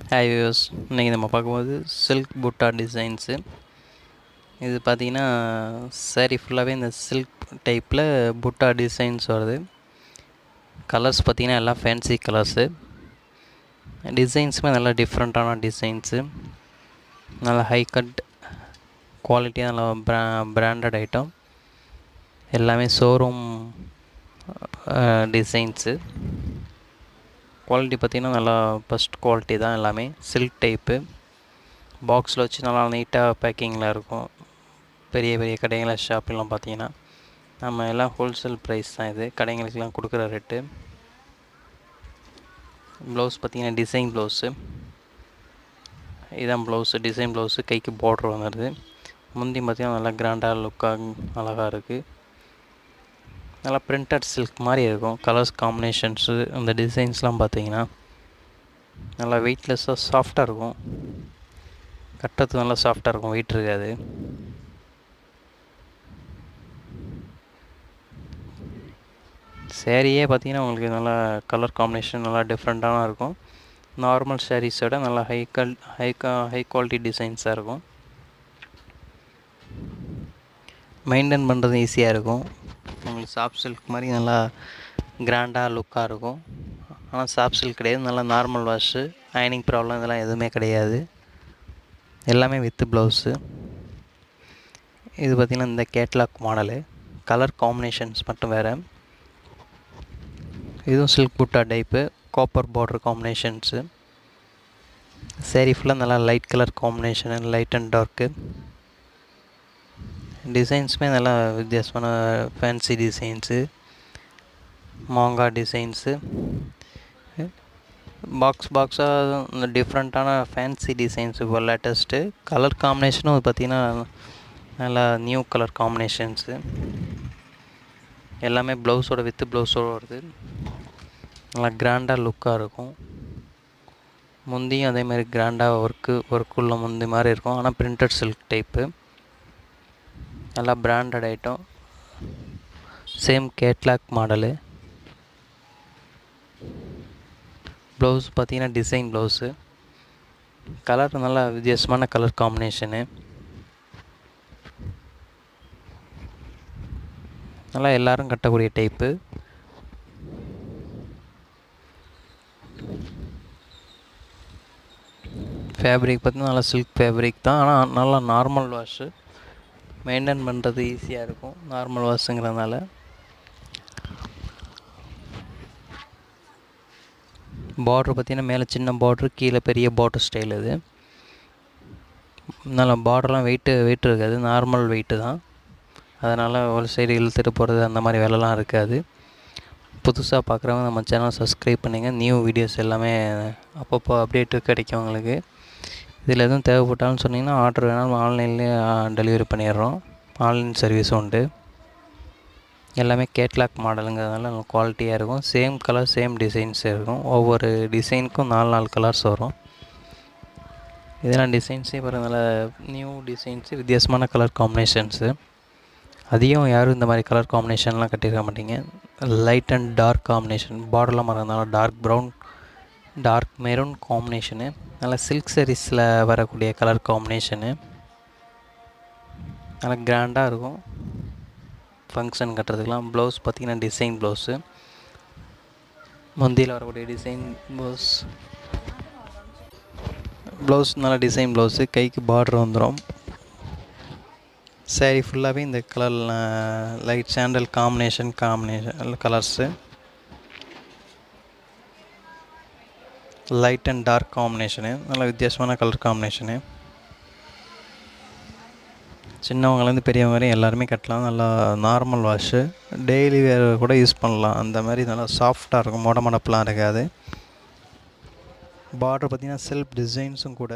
Hi viewers, இன்றைக்கி நம்ம பார்க்கும்போது சில்க் புட்டா டிசைன்ஸு. இது பார்த்திங்கன்னா சாரீ ஃபுல்லாகவே இந்த சில்க் டைப்பில் புட்டா டிசைன்ஸ் வருது. கலர்ஸ் பார்த்திங்கன்னா எல்லாம் ஃபேன்சி கலர்ஸு. டிசைன்ஸுமே நல்லா டிஃப்ரெண்ட்டான டிசைன்ஸு, நல்லா ஹை கட் குவாலிட்டியாக நல்லா பிராண்டட் ஐட்டம். எல்லாமே ஷோரூம் டிசைன்ஸு. குவாலிட்டி பார்த்திங்கன்னா நல்லா ஃபஸ்ட் குவாலிட்டி தான். எல்லாமே சில்க் டைப்பு பாக்ஸில் வச்சு நல்லா நீட்டாக பேக்கிங்கில் இருக்கும். பெரிய பெரிய கடைகளில் ஷாப்லாம் பார்த்திங்கன்னா நம்ம எல்லாம் ஹோல்சேல் ப்ரைஸ் தான். இது கடைங்களுக்கெலாம் கொடுக்குற ரேட்டு. ப்ளவுஸ் பார்த்திங்கன்னா டிசைன் ப்ளவுஸு. இதுதான் ப்ளவுஸு, டிசைன் ப்ளவுஸு. கைக்கு பார்ட்ரு வந்துடுது. முந்தி பார்த்திங்கன்னா நல்லா கிராண்டாக லுக்காக அழகாக இருக்குது. நல்லா பிரிண்டட் சில்க் மாதிரி இருக்கும். கலர்ஸ் காம்பினேஷன்ஸு அந்த டிசைன்ஸ்லாம் பார்த்திங்கன்னா நல்லா வெயிட்லெஸ்ஸாக சாஃப்டாக இருக்கும். கட்டுறதுக்கு நல்லா சாஃப்டாக இருக்கும், வெயிட் இருக்காது. சேரீயே பார்த்திங்கன்னா உங்களுக்கு நல்லா கலர் காம்பினேஷன் நல்லா டிஃப்ரெண்ட்டான இருக்கும். நார்மல் சாரீஸோட நல்லா ஹை குவாலிட்டி டிசைன்ஸாக இருக்கும். மெயின்டைன் பண்ணுறது ஈஸியாக இருக்கும். உங்களுக்கு சாஃப்ட் சில்க் மாதிரி நல்லா கிராண்டாக லுக்காக இருக்கும். ஆனால் சாஃப்ட் சில்க் கிடையாது, நல்லா நார்மல் வாஷு, அயனிங் ப்ராப்ளம் இதெல்லாம் எதுவுமே கிடையாது. எல்லாமே வித்து ப்ளவுஸு. இது பார்த்திங்கன்னா இந்த கேட்லாக் மாடலு. கலர் காம்பினேஷன்ஸ் மட்டும் வேறு. இதுவும் சில்க் புட்டா type, copper border combinations. Sari ஃபுல்லாக நல்லா light colour combination, light and dark. டிசைன்ஸுமே நல்லா வித்தியாசமான ஃபேன்சி டிசைன்ஸு, மாங்கா டிசைன்ஸு. பாக்ஸாக இந்த டிஃப்ரெண்ட்டான ஃபேன்சி டிசைன்ஸ் இப்போ லேட்டஸ்ட்டு. கலர் காம்பினேஷனும் பார்த்திங்கன்னா நல்லா நியூ கலர் காம்பினேஷன்ஸு. எல்லாமே ப்ளவுஸோட வித்து ப்ளவுஸோடு வருது. நல்லா கிராண்டாக லுக்காக இருக்கும். முந்தியும் அதேமாதிரி கிராண்டாக ஒர்க்குள்ள முந்தி மாதிரி இருக்கும். ஆனால் பிரிண்டட் சில்க் டைப்பு, நல்லா branded item. Same catalogue model. Blouse பார்த்திங்கன்னா டிசைன் ப்ளவுஸு. கலர் நல்லா வித்தியாசமான கலர் காம்பினேஷனு. நல்லா எல்லோரும் கட்டக்கூடிய டைப்பு. ஃபேப்ரிக் பார்த்திங்கன்னா நல்லா சில்க் ஃபேப்ரிக் தான். ஆனால் நல்லா நார்மல் வாஷு, மெயின்டைன் பண்ணுறது ஈஸியாக இருக்கும் நார்மல் வாஷுங்கிறதுனால. பார்ட்ரு பார்த்திங்கன்னா மேலே சின்ன பார்ட்ரு, கீழே பெரிய பார்ட்ரு ஸ்டைல். இது நல்லா பார்டர்லாம் வெயிட் இருக்காது, நார்மல் வெயிட்டு தான். அதனால் ஒரு சைடு இழுத்துட்டு போகிறது அந்த மாதிரி வேலைலாம் இருக்காது. புதுசாக பார்க்குறவங்க நம்ம சேனல் சப்ஸ்கிரைப் பண்ணிங்க. நியூ வீடியோஸ் எல்லாமே அப்பப்போ அப்டேட்டு கிடைக்கும் உங்களுக்கு. இதில் எதுவும் தேவைப்பட்டாலும் சொன்னிங்கன்னா ஆர்டர் வேணாலும் ஆன்லைன்லேயே டெலிவரி பண்ணிடுறோம். ஆன்லைன் சர்வீஸும் உண்டு. எல்லாமே கேட்லாக் மாடலுங்கிறதுனால நல்லா குவாலிட்டியாக இருக்கும். சேம் கலர் சேம் டிசைன்ஸ் இருக்கும். ஒவ்வொரு டிசைனுக்கும் 4 கலர்ஸ் வரும். இதெல்லாம் டிசைன்ஸே பாருங்கள், நியூ டிசைன்ஸு, வித்தியாசமான கலர் காம்பினேஷன்ஸு. அதையும் யாரும் இந்த மாதிரி கலர் காம்பினேஷன்லாம் கட்டியிருக்க மாட்டீங்க. Light and dark combination. பார்டர்லாம் மறந்தாலும் dark brown, dark maroon combination. நல்லா சில்க் சாரீஸில் வரக்கூடிய கலர் காம்பினேஷனு. நல்லா கிராண்டாக இருக்கும் ஃபங்க்ஷன் கட்டுறதுக்கெலாம். ப்ளவுஸ் பார்த்திங்கன்னா டிசைன் ப்ளவுஸு. முந்தியில் வரக்கூடிய டிசைன் ப்ளவுஸ் நல்லா டிசைன் ப்ளவுஸு. கைக்கு பார்டர் வந்துடும். சாரீ ஃபுல்லாகவே இந்த colour light sandal combination colours. Light and dark combination. நல்லா வித்தியாசமான கலர் காம்பினேஷனு. சின்னவங்கலேருந்து பெரியவங்க வரையும் எல்லாருமே கட்டலாம். நல்லா நார்மல் வாஷு, டெய்லி வேர் கூட யூஸ் பண்ணலாம். அந்த மாதிரி நல்லா சாஃப்டாக இருக்கும், மொடமடப்பெலாம் இருக்காது. பார்டர் பார்த்திங்கன்னா செல்ஃப் டிசைன்ஸும் கூட.